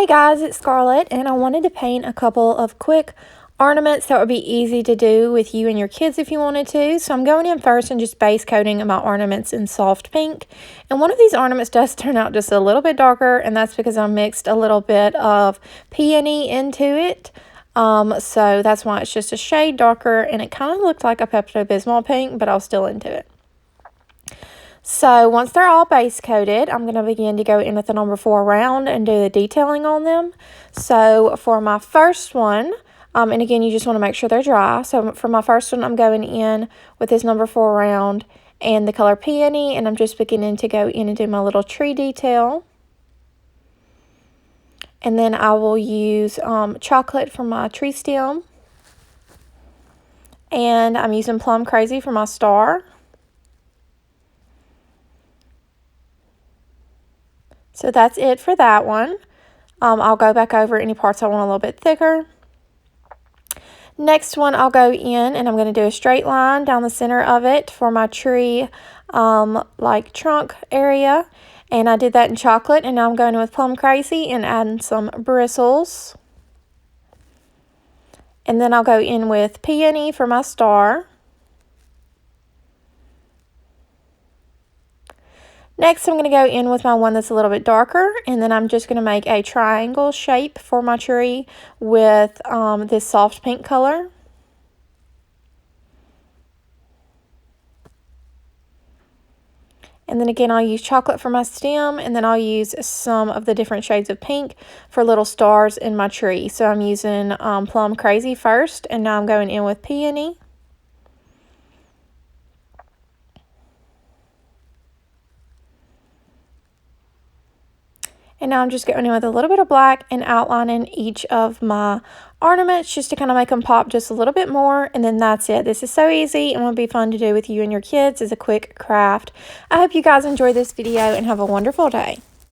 Hey guys, it's Scarlett, and I wanted to paint a couple of quick ornaments that would be easy to do with you and your kids if you wanted to. So I'm going in first and just base coating my ornaments in soft pink. And one of these ornaments does turn out just a little bit darker, and that's because I mixed a little bit of peony into it. So that's why it's just a shade darker, and it kind of looked like a Pepto-Bismol pink, but I was still into it. So once they're all base coated, I'm going to begin to go in with the number 4 round and do the detailing on them. So for my first one, and again, you just want to make sure they're dry. So for my first one, I'm going in with this number 4 round and the color peony, and I'm just beginning to go in and do my little tree detail. And then I will use chocolate for my tree stem. And I'm using Plum Crazy for my star. So that's it for that one. I'll go back over any parts I want a little bit thicker. Next one, I'll go in and I'm going to do a straight line down the center of it for my tree, like trunk area. And I did that in chocolate, and now I'm going with Plum Crazy and adding some bristles. And then I'll go in with peony for my star. Next, I'm going to go in with my one that's a little bit darker, and then I'm just going to make a triangle shape for my tree with this soft pink color. And then again, I'll use chocolate for my stem, and then I'll use some of the different shades of pink for little stars in my tree. So I'm using Plum Crazy first, and now I'm going in with peony. And now I'm just going in with a little bit of black and outlining each of my ornaments just to kind of make them pop just a little bit more. And then that's it. This is so easy and will be fun to do with you and your kids as a quick craft. I hope you guys enjoy this video and have a wonderful day.